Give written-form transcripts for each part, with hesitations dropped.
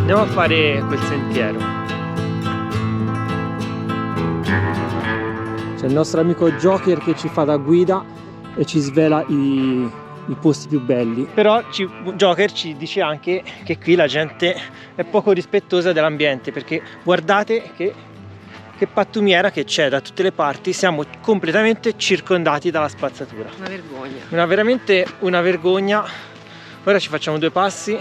Andiamo a fare quel sentiero. C'è il nostro amico Joker che ci fa da guida e ci svela i posti più belli. Però Joker ci dice anche che qui la gente è poco rispettosa dell'ambiente, perché guardate che pattumiera che c'è da tutte le parti, siamo completamente circondati dalla spazzatura. Una vergogna. Veramente una vergogna. Ora ci facciamo 2 passi,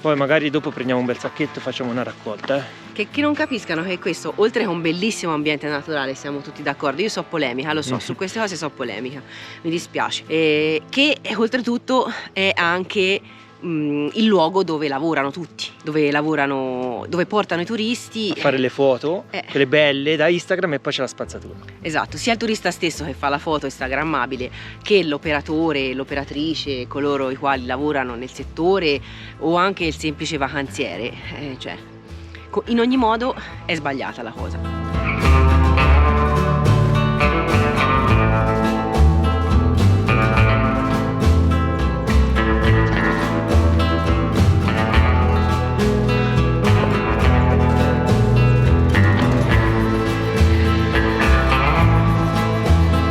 poi magari dopo prendiamo un bel sacchetto e facciamo una raccolta. Che non capiscano che questo, oltre che un bellissimo ambiente naturale, siamo tutti d'accordo, io so polemica, lo so, su queste cose so polemica, mi dispiace, che oltretutto è anche il luogo dove lavorano tutti, dove portano i turisti a fare le foto, quelle belle da Instagram, e poi c'è la spazzatura. Esatto, sia il turista stesso che fa la foto instagrammabile, che l'operatore, l'operatrice, coloro i quali lavorano nel settore, o anche il semplice vacanziere, cioè in ogni modo è sbagliata la cosa.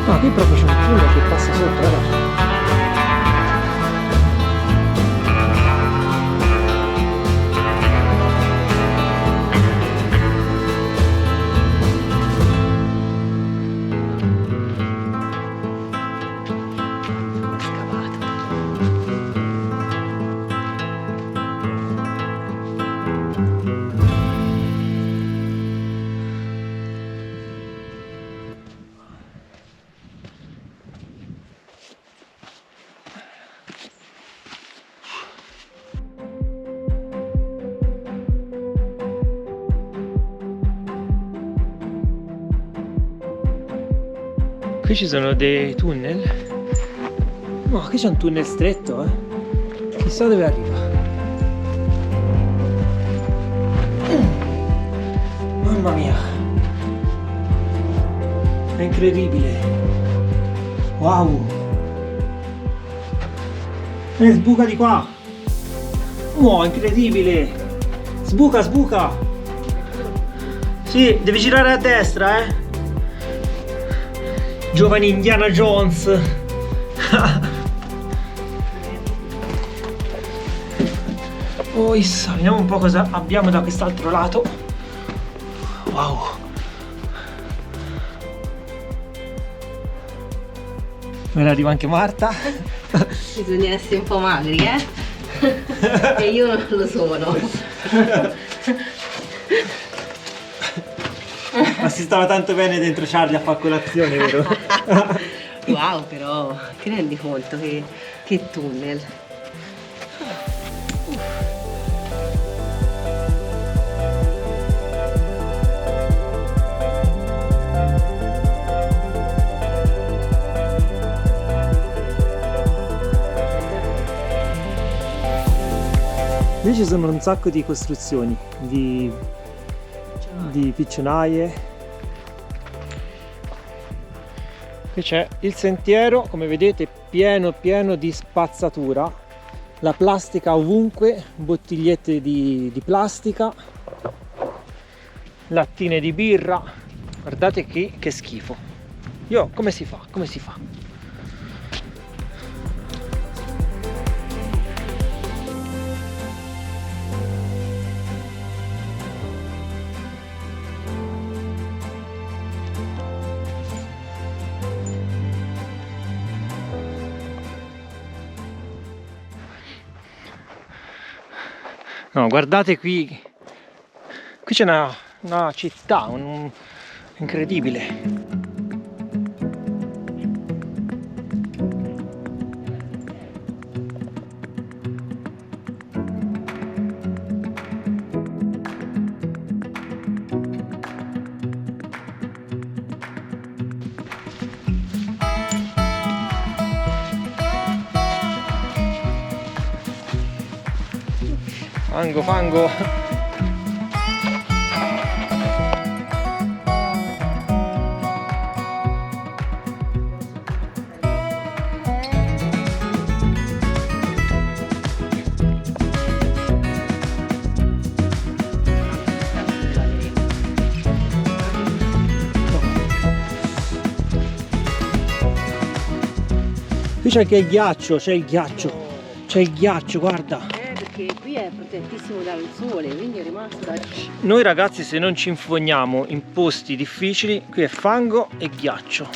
No, qui proprio c'è un tunnel che passa sopra, ragazzi. Qui ci sono dei tunnel. No, qui c'è un tunnel stretto, chissà dove arriva. Mamma mia, è incredibile. Wow, sbuca di qua. Wow, incredibile. Sbuca, sbuca. Sì, devi girare a destra, Giovani Indiana Jones. Vediamo un po' cosa abbiamo da quest'altro lato. Wow. Ora arriva anche Marta. Bisogna essere un po' magri, e io non lo sono. Ma si stava tanto bene dentro Charlie a fare colazione, vero? Wow, però ti rendi conto che tunnel. Qui ci sono un sacco di costruzioni, di piccionaie. Qui c'è il sentiero, come vedete, pieno di spazzatura, la plastica ovunque, bottigliette di plastica, lattine di birra. Guardate qui che schifo. Come si fa? Come si fa? No, guardate qui c'è una città, incredibile. Fango. Qui c'è anche il ghiaccio, c'è il ghiaccio, guarda. Perché qui è protettissimo dal sole, quindi è rimasto da... Noi ragazzi, se non ci infogniamo in posti difficili, qui è fango e ghiaccio,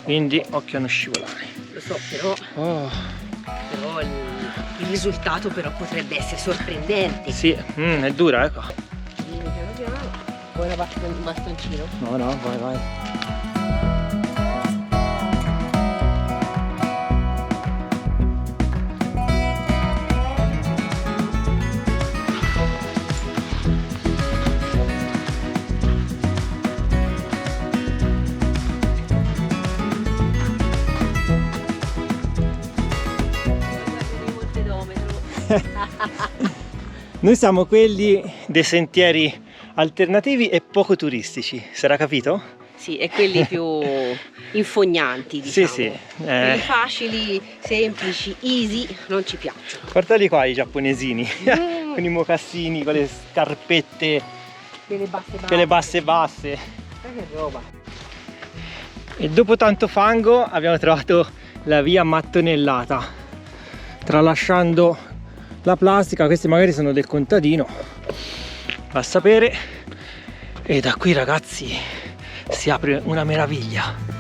quindi occhio a non scivolare. Lo so, però il risultato però potrebbe essere sorprendente. Sì, è dura, ecco. Piano piano. Vuoi un bastoncino? No, vai. Noi siamo quelli dei sentieri alternativi e poco turistici, sarà capito? Sì, e quelli più infognanti, diciamo. Sì. Quelli facili, semplici, easy, non ci piacciono. Guardali qua i giapponesini, con i mocassini, con le scarpette, Quelle basse. Che roba. E dopo tanto fango abbiamo trovato la via mattonellata, tralasciando la plastica. Questi magari sono del contadino, va a sapere. E da qui ragazzi si apre una meraviglia.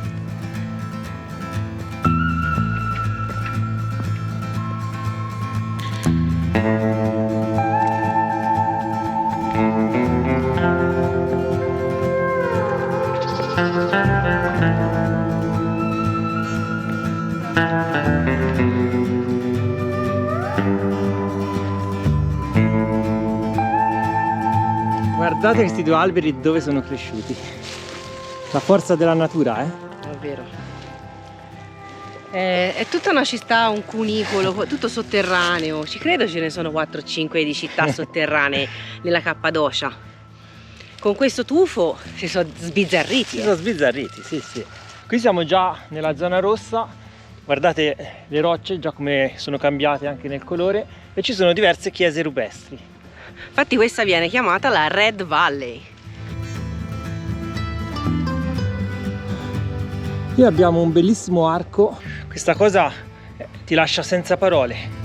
Guardate questi due alberi dove sono cresciuti. La forza della natura, È vero. È tutta una città, un cunicolo, tutto sotterraneo. Ci credo ce ne sono 4-5 di città sotterranee nella Cappadocia. Con questo tufo si sono sbizzarriti. Sì. Qui siamo già nella zona rossa. Guardate le rocce già come sono cambiate anche nel colore, e ci sono diverse chiese rupestri. Infatti questa viene chiamata la Red Valley. Qui abbiamo un bellissimo arco. Questa cosa ti lascia senza parole.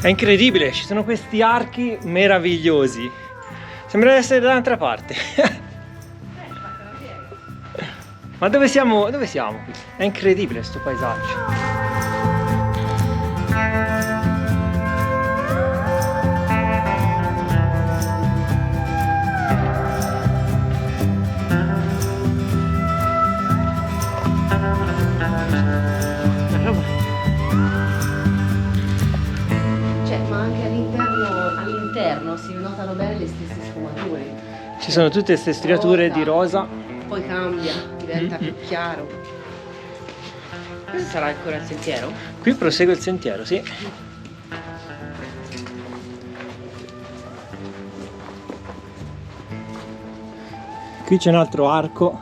È incredibile, ci sono questi archi meravigliosi. Sembra essere da un'altra parte. Ma dove siamo? Dove siamo qui? È incredibile questo paesaggio. Si notano bene le stesse sfumature. Ci sono tutte queste striature di rosa. Poi cambia, diventa più chiaro. Questo sarà ancora il sentiero? Qui prosegue il sentiero, sì. Qui c'è un altro arco.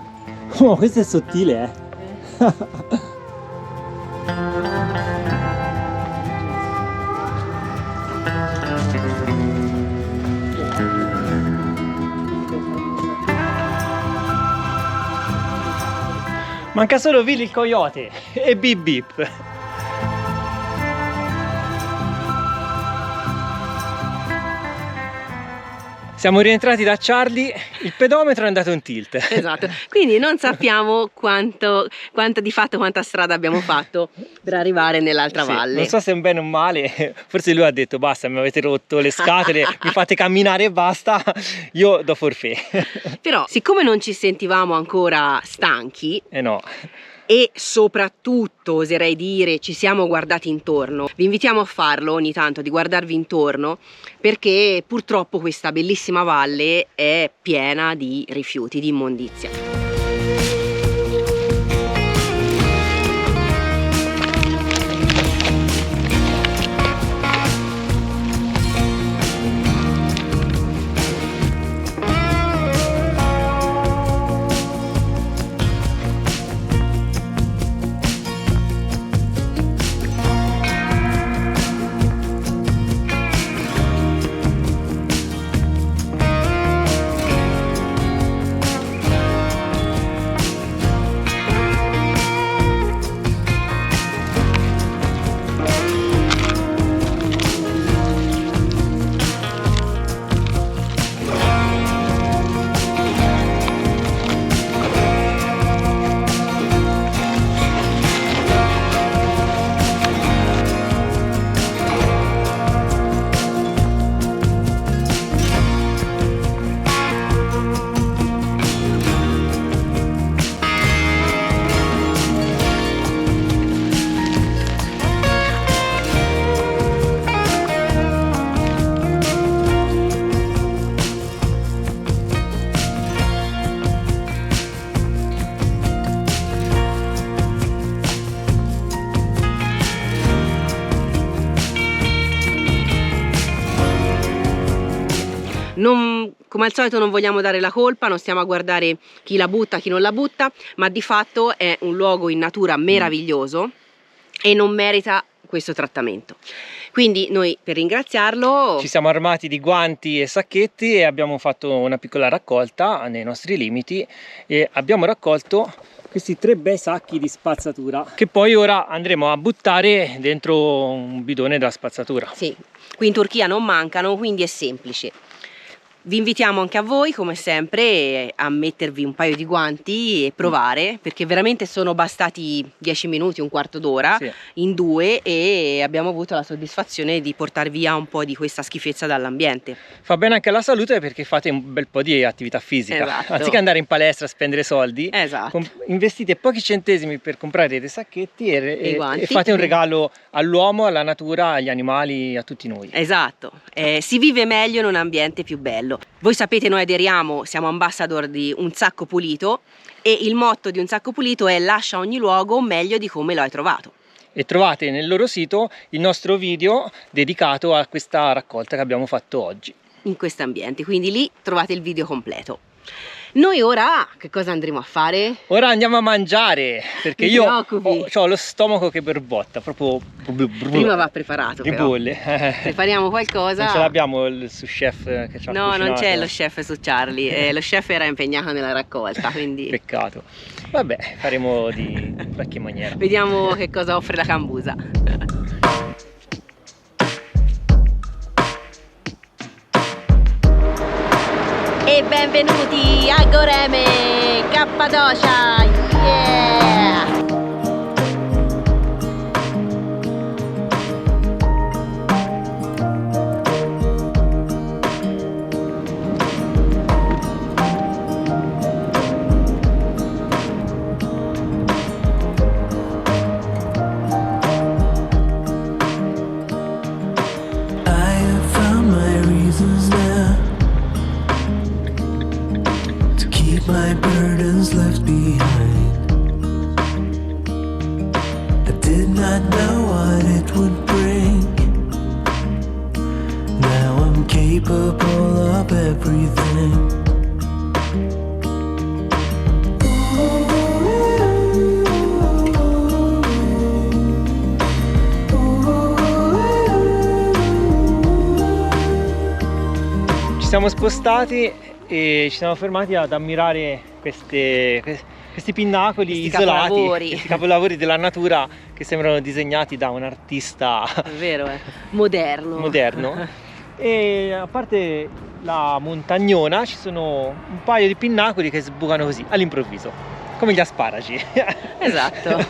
Oh, questo è sottile, Manca solo Willy il coyote e Bip Bip. Siamo rientrati da Charlie, il pedometro è andato in tilt. Esatto, quindi non sappiamo quanta strada abbiamo fatto per arrivare nell'altra valle. Non so se è un bene o un male, forse lui ha detto basta, mi avete rotto le scatole, mi fate camminare e basta, io do forfait. Però siccome non ci sentivamo ancora stanchi, No. E soprattutto oserei dire ci siamo guardati intorno, vi invitiamo a farlo ogni tanto, di guardarvi intorno, perché purtroppo questa bellissima valle è piena di rifiuti, di immondizia. Come al solito non vogliamo dare la colpa, non stiamo a guardare chi la butta, chi non la butta, ma di fatto è un luogo in natura meraviglioso e non merita questo trattamento. Quindi noi, per ringraziarlo, ci siamo armati di guanti e sacchetti e abbiamo fatto una piccola raccolta nei nostri limiti e abbiamo raccolto questi 3 bei sacchi di spazzatura che poi ora andremo a buttare dentro un bidone della spazzatura. Sì, qui in Turchia non mancano, quindi è semplice. Vi invitiamo anche a voi, come sempre, a mettervi un paio di guanti e provare, perché veramente sono bastati 10 minuti, un quarto d'ora, Sì. in 2, e abbiamo avuto la soddisfazione di portare via un po' di questa schifezza dall'ambiente. Fa bene anche alla salute perché fate un bel po' di attività fisica. Esatto. Anziché andare in palestra a spendere soldi, Esatto. investite pochi centesimi per comprare dei sacchetti I guanti. e fate un regalo all'uomo, alla natura, agli animali, a tutti noi. Esatto, si vive meglio in un ambiente più bello. Voi sapete, noi aderiamo, siamo ambassador di Un Sacco Pulito e il motto di Un Sacco Pulito è: lascia ogni luogo meglio di come lo hai trovato. E trovate nel loro sito il nostro video dedicato a questa raccolta che abbiamo fatto oggi. In questo ambiente, quindi lì trovate il video completo. Noi ora che cosa andremo a fare? Ora andiamo a mangiare, perché Ti io preoccupi? ho lo stomaco che borbotta, proprio Prima va preparato, però. ribolle. Prepariamo qualcosa. Non ce l'abbiamo il sous chef che ci ha No, non cucinato. c'è lo chef su Charlie, lo chef era impegnato nella raccolta, quindi Peccato. Vabbè, faremo di qualche maniera. vediamo che cosa offre la cambusa. E benvenuti a Goreme, Cappadocia, yeah! I have found my reasons now to keep my burdens left behind. I did not know what it would bring. Now I'm capable of everything. Ci siamo spostati e ci siamo fermati ad ammirare questi pinnacoli Questi isolati, capolavori. questi capolavori della natura che sembrano disegnati da un artista È vero, moderno. moderno. E a parte la montagnona ci sono un paio di pinnacoli che sbucano così all'improvviso, come gli asparagi. Esatto.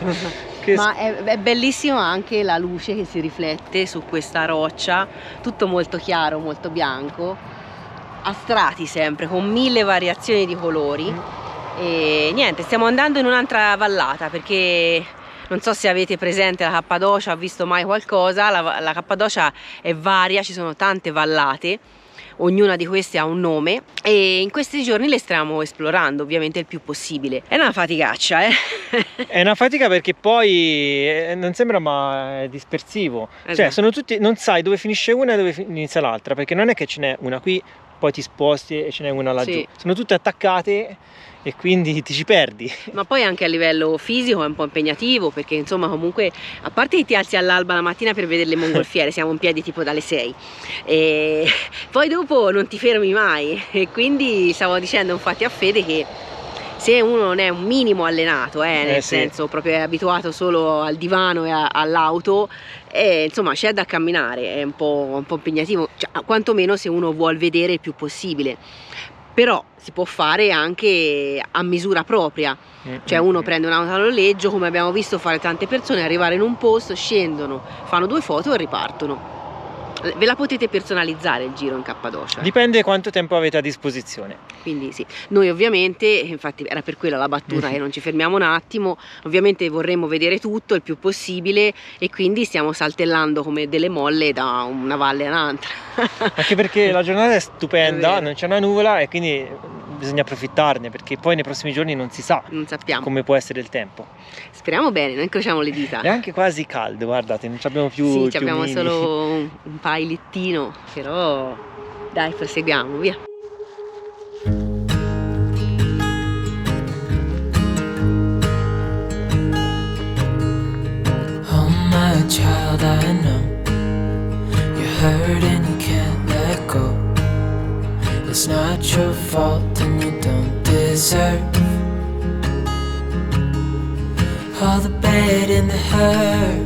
Ma è bellissimo anche la luce che si riflette su questa roccia, tutto molto chiaro, molto bianco, a strati sempre, con 1000 variazioni di colori. E niente, stiamo andando in un'altra vallata, perché non so se avete presente la Cappadocia, ha visto mai qualcosa. La Cappadocia è varia, ci sono tante vallate, ognuna di queste ha un nome, e in questi giorni le stiamo esplorando ovviamente il più possibile. È una faticaccia, È una fatica perché poi non sembra, ma è dispersivo. Cioè Esatto. sono tutti, non sai dove finisce una e dove inizia l'altra, perché non è che ce n'è una qui, poi ti sposti e ce n'è una laggiù. Sì. Sono tutte attaccate e quindi ti ci perdi. Ma poi anche a livello fisico è un po' impegnativo, perché insomma comunque, a parte che ti alzi all'alba la mattina per vedere le mongolfiere, siamo in piedi tipo dalle 6, e poi dopo non ti fermi mai, e quindi stavo dicendo infatti a Fede che se uno non è un minimo allenato, nel sì. senso proprio è abituato solo al divano e all'auto, insomma c'è da camminare, è un po' impegnativo, cioè, quantomeno se uno vuol vedere il più possibile. Però si può fare anche a misura propria, cioè uno prende un'auto a noleggio, come abbiamo visto fare tante persone, arrivare in un posto, scendono, fanno 2 foto e ripartono. Ve la potete personalizzare il giro in Cappadocia. Dipende quanto tempo avete a disposizione. Quindi sì, noi ovviamente, infatti era per quella la battuta che non ci fermiamo un attimo, ovviamente vorremmo vedere tutto il più possibile e quindi stiamo saltellando come delle molle da una valle all'altra. Anche perché la giornata è È stupenda, vero. non c'è una nuvola e quindi bisogna approfittarne, perché poi nei prossimi giorni non si sa Non sappiamo. come può essere il tempo. Speriamo bene, noi incrociamo le dita. È anche quasi caldo, guardate, non abbiamo più Sì, il ci abbiamo piumini. solo un pailettino, però Dai, proseguiamo, via. Oh my child, I know you're hurt and you can't let go. It's not your fault and you don't deserve all the bad and the hurt.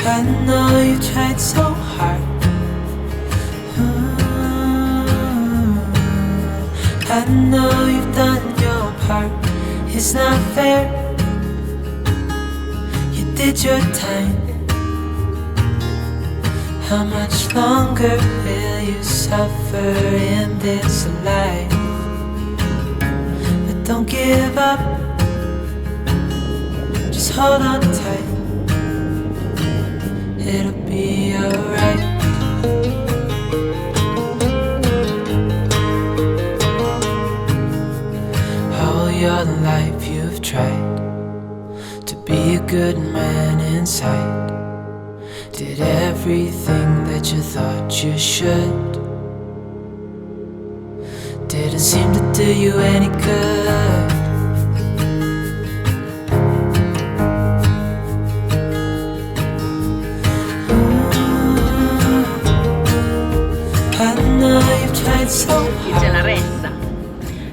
I know you tried so hard. I know you've done your part. It's not fair. You did your time. How much longer will you suffer in this life? But don't give up. Just hold on tight. It'll be alright. All your life you've tried to be a good man inside. Did everything that you thought you should. Didn't seem to do you any good. C'è la ressa,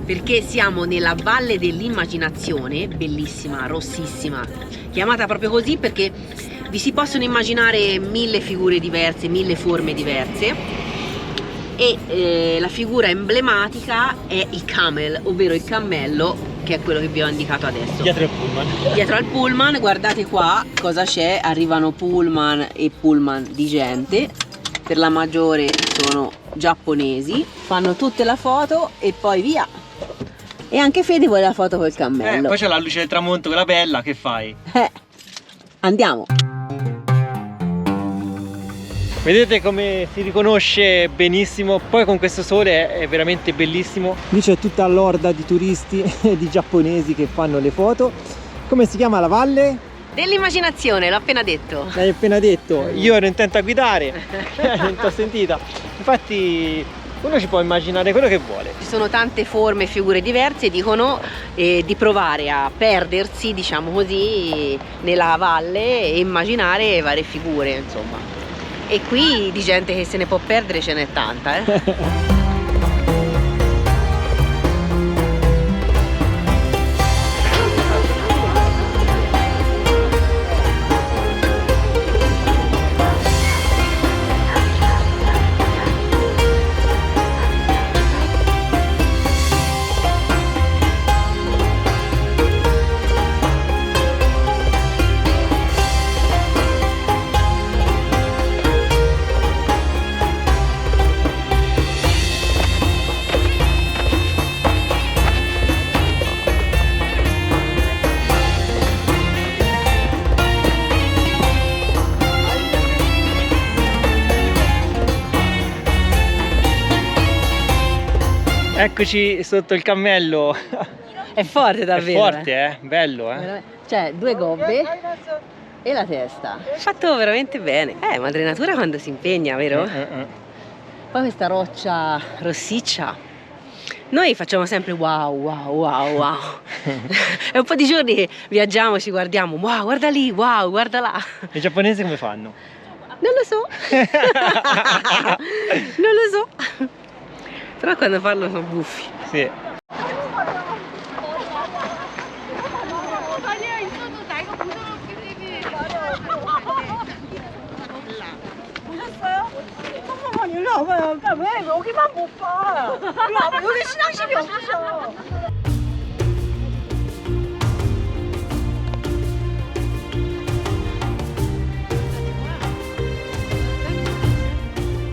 perché siamo nella Valle dell'Immaginazione, bellissima, rossissima, chiamata proprio così perché vi si possono immaginare 1000 figure diverse, 1000 forme diverse, e la figura emblematica è il camel, ovvero il cammello, che è quello che vi ho indicato adesso. Dietro il pullman. Dietro al pullman, guardate qua cosa c'è, arrivano pullman e pullman di gente, per la maggiore sono giapponesi, fanno tutte la foto e poi via. E anche Fede vuole la foto col cammello. Poi c'è la luce del tramonto, quella bella, che fai? Andiamo. Vedete come si riconosce benissimo, poi con questo sole è veramente bellissimo. Lì c'è tutta l'orda di turisti e di giapponesi che fanno le foto. Come si chiama la valle? Dell'immaginazione, l'ho appena detto. L'hai appena detto, io ero intento a guidare, non ti ho sentita. Infatti uno ci può immaginare quello che vuole. Ci sono tante forme e figure diverse, dicono di provare a perdersi, diciamo così, nella valle e immaginare varie figure, insomma. E qui di gente che se ne può perdere ce n'è tanta, Eccoci sotto il cammello. È forte davvero. È forte, bello, Cioè, 2 gobbe e la testa. Fatto veramente bene. Madre Natura quando si impegna, vero? Poi questa roccia rossiccia. Noi facciamo sempre wow, wow, wow, wow. È un po' di giorni che viaggiamo e ci guardiamo. Wow, guarda lì, wow, guarda là. E i giapponesi come fanno? Non lo so. Non lo so. Però quando parlo sono buffi. Sì.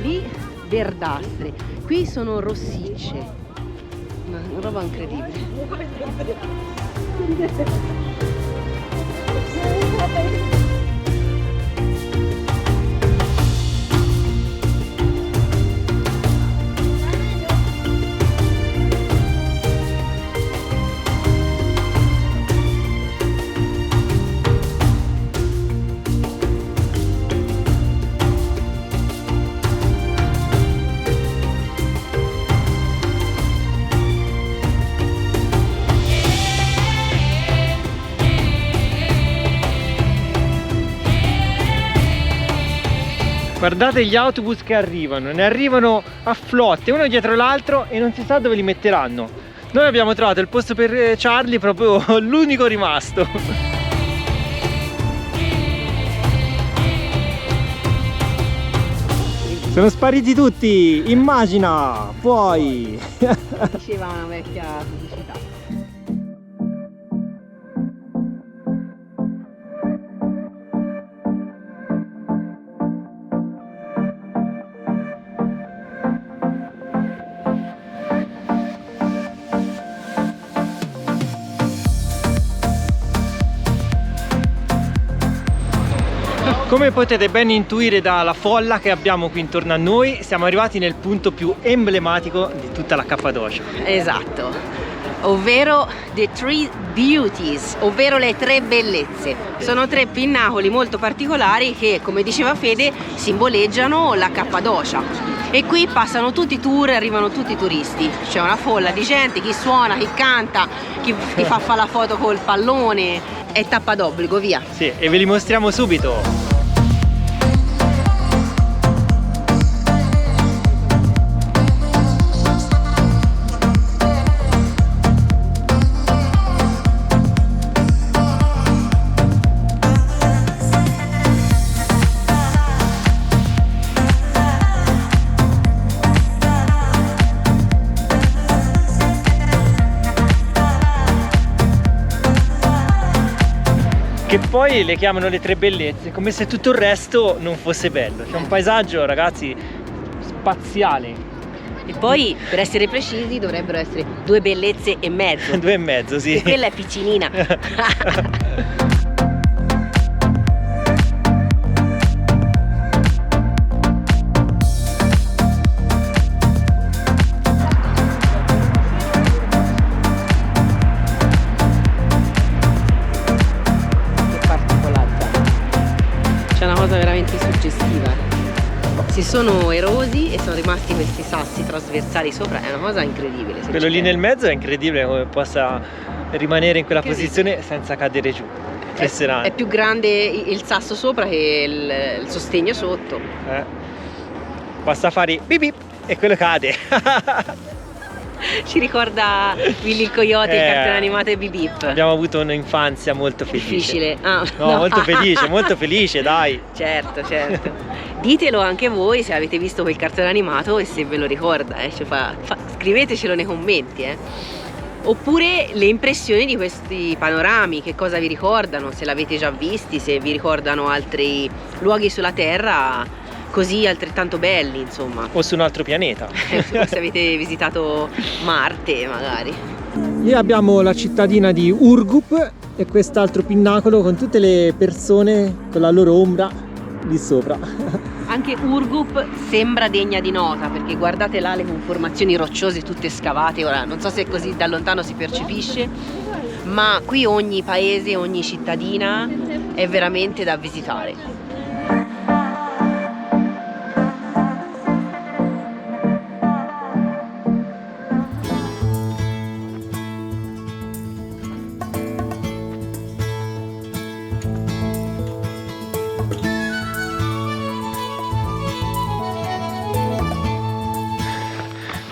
Lì verdastre, qui sono rossicce, una roba incredibile. Guardate gli autobus che arrivano, ne arrivano a flotte, uno dietro l'altro e non si sa dove li metteranno. Noi abbiamo trovato il posto per Charlie, proprio l'unico rimasto. Sono spariti tutti, immagina, puoi. Diceva una vecchia pubblicità. Come potete ben intuire dalla folla che abbiamo qui intorno a noi, siamo arrivati nel punto più emblematico di tutta la Cappadocia. Esatto, ovvero The Three Beauties, ovvero le tre bellezze. Sono tre pinnacoli molto particolari che, come diceva Fede, simboleggiano la Cappadocia. E qui passano tutti i tour, arrivano tutti i turisti. C'è una folla di gente, chi suona, chi canta, chi fa la foto col pallone. È tappa d'obbligo, via. Sì, e ve li mostriamo subito. Che poi le chiamano le tre bellezze, come se tutto il resto non fosse bello. C'è un paesaggio, ragazzi, spaziale. E poi, per essere precisi, dovrebbero essere 2 bellezze e mezzo. 2 e mezzo, sì. E quella è piccinina. Veramente suggestiva. Si sono erosi e sono rimasti questi sassi trasversali sopra, è una cosa incredibile. Quello lì nel mezzo è incredibile come possa rimanere in quella posizione senza cadere giù. Impressionante. È più grande il sasso sopra che il sostegno sotto. Basta fare bip bip e quello cade. Ci ricorda Willy il Coyote, il cartone animato e Bip Bip. Abbiamo avuto un'infanzia molto felice. Difficile. Ah, no, molto felice, dai. Certo. Ditelo anche voi se avete visto quel cartone animato e se ve lo ricorda, scrivetecelo nei commenti, Oppure le impressioni di questi panorami, che cosa vi ricordano, se l'avete già visti, se vi ricordano altri luoghi sulla Terra così altrettanto belli, insomma. O su un altro pianeta. Se avete visitato Marte, magari. Lì abbiamo la cittadina di Urgup e quest'altro pinnacolo con tutte le persone con la loro ombra lì sopra. Anche Urgup sembra degna di nota, perché guardate là le conformazioni rocciose tutte scavate. Ora non so se così da lontano si percepisce, ma qui ogni paese, ogni cittadina è veramente da visitare.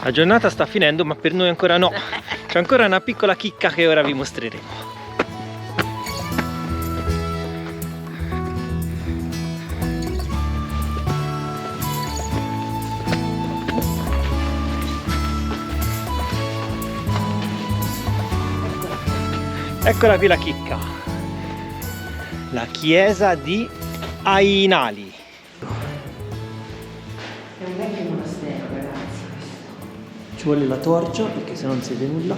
La giornata sta finendo, ma per noi ancora no. C'è ancora una piccola chicca che ora vi mostreremo. Eccola qui la chicca. La chiesa di Ainali. È un vecchio monastero, ragazzi. Ci vuole la torcia perché se non si vede nulla.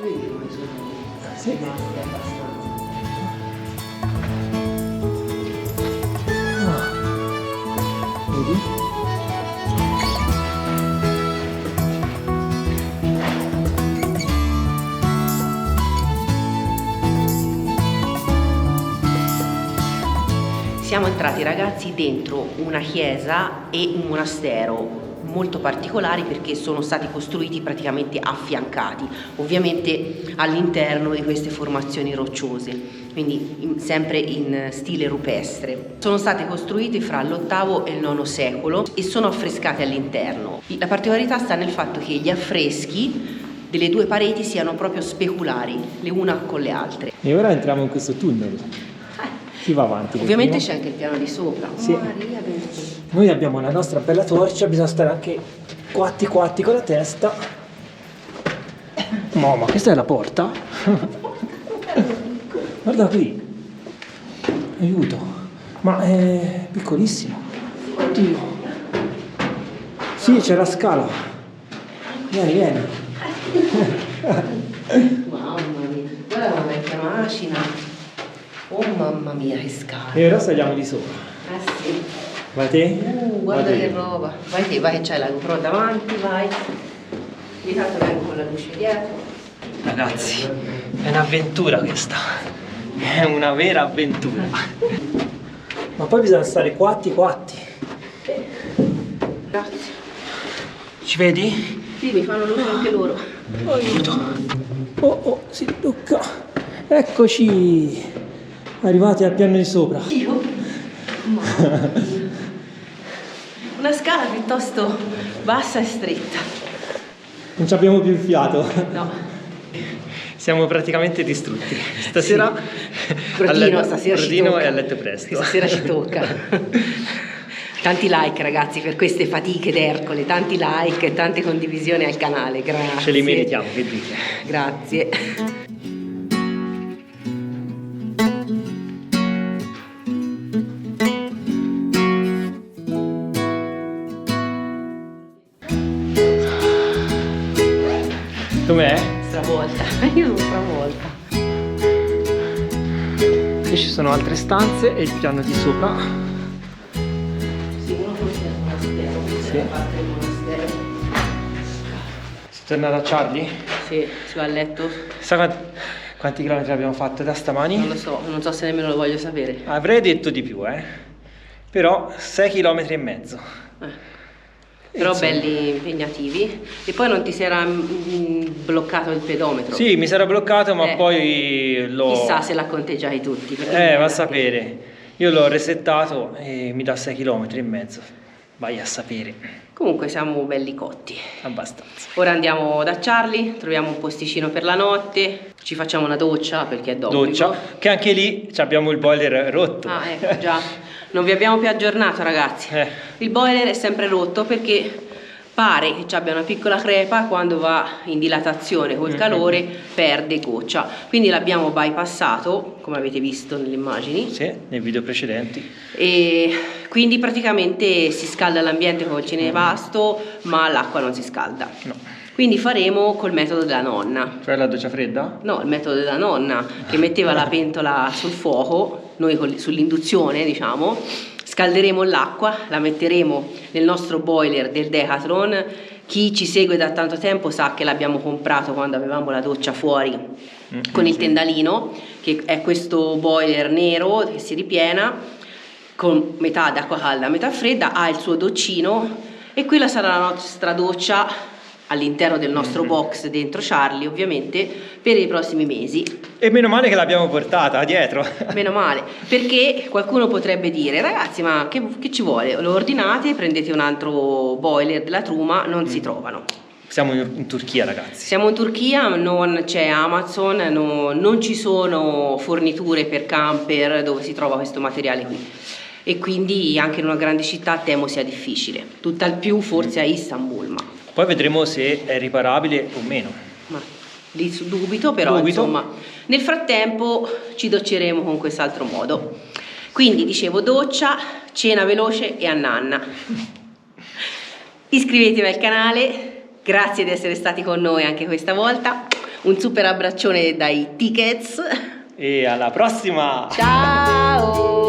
Vedi come sono rimasti abbastanza. Vedi? Siamo entrati, ragazzi, dentro una chiesa e un monastero molto particolari perché sono stati costruiti praticamente affiancati, ovviamente all'interno di queste formazioni rocciose, quindi sempre in stile rupestre. Sono state costruite fra l'VIII e il IX secolo e sono affrescate all'interno. La particolarità sta nel fatto che gli affreschi delle due pareti siano proprio speculari, le una con le altre. E ora entriamo in questo tunnel. Si va avanti. Ovviamente c'è anche il piano di sopra. Sì. Noi abbiamo la nostra bella torcia, bisogna stare anche quatti con la testa. Ma questa è la porta? Guarda qui. Aiuto. Ma è piccolissimo. Oddio. Sì, c'è la scala. Vieni. Mamma mia, guarda una vecchia macina. Oh mamma mia, che scala. E ora saliamo di sopra. Sì. Vai te? Guarda Vado che io. roba. Vai te, vai che c'hai la GoPro davanti, vai. Io tanto vengo con la luce dietro. Ragazzi, è un'avventura questa. È una vera avventura. Ma poi bisogna stare quatti. Grazie. Ci vedi? Sì, mi fanno luce anche loro. Aiuto. Oh, si tocca. Eccoci. Arrivati al piano di sopra. Io? Mamma mia. Una scala piuttosto bassa e stretta. Non ci abbiamo più il fiato. No. Siamo praticamente distrutti. Stasera Crodino, stasera ci Crodino tocca. è a letto presto. Stasera ci tocca. Tanti like ragazzi per queste fatiche d'Ercole, tanti like e tante condivisioni al canale, grazie. Ce li meritiamo, che dite? Grazie. Com'è? Stravolta, io sono stravolta. Qui ci sono altre stanze e il piano di sopra. Sì, uno forse è il monastero, questa Sì. è la parte del monastero. Si torna da Charlie? Sì, si va a letto. Sa quanti chilometri abbiamo fatto da stamani? Non lo so, non so se nemmeno lo voglio sapere. Avrei detto di più, però 6 chilometri e mezzo. Però Insomma. belli impegnativi. E poi non ti si era bloccato il pedometro. Sì, mi sarà bloccato, ma poi l'ho... Chissà se l'ha conteggiati tutti. perché va a sapere. Io l'ho resettato e mi dà 6 chilometri e mezzo. Vai a sapere. Comunque siamo belli cotti. Abbastanza. Ora andiamo da Charlie, troviamo un posticino per la notte, ci facciamo una doccia perché è d'obbligo. Doccia, che anche lì abbiamo il boiler rotto. Ah, ecco, già. Non vi abbiamo più aggiornato, ragazzi. Il boiler è sempre rotto perché pare che ci abbia una piccola crepa, quando va in dilatazione col calore perde goccia. Quindi l'abbiamo bypassato, come avete visto nelle immagini. Sì, nei video precedenti. E quindi praticamente si scalda l'ambiente col cinepasto, ma l'acqua non si scalda. No. Quindi faremo col metodo della nonna. Cioè la doccia fredda? No, il metodo della nonna che metteva la pentola sul fuoco, noi sull'induzione diciamo, scalderemo l'acqua, la metteremo nel nostro boiler del Decathlon. Chi ci segue da tanto tempo sa che l'abbiamo comprato quando avevamo la doccia fuori con il tendalino, che è questo boiler nero che si ripiena con metà d'acqua calda, metà fredda, ha il suo doccino e quella sarà la nostra doccia all'interno del nostro box dentro Charlie, ovviamente, per i prossimi mesi. E meno male che l'abbiamo portata dietro. Meno male, perché qualcuno potrebbe dire: ragazzi, ma che ci vuole? Lo ordinate, prendete un altro boiler della Truma, non si trovano. Siamo in Turchia, ragazzi. Siamo in Turchia, non c'è Amazon, non ci sono forniture per camper dove si trova questo materiale qui. E quindi anche in una grande città temo sia difficile. Tutt'al più forse a Istanbul, ma Poi vedremo se è riparabile o meno. lì dubito, però Dubito. insomma nel frattempo ci docceremo con quest'altro modo. Quindi dicevo doccia, cena veloce e a nanna. Iscrivetevi al canale, grazie di essere stati con noi anche questa volta, un super abbraccione dai Tickets. E alla prossima! Ciao!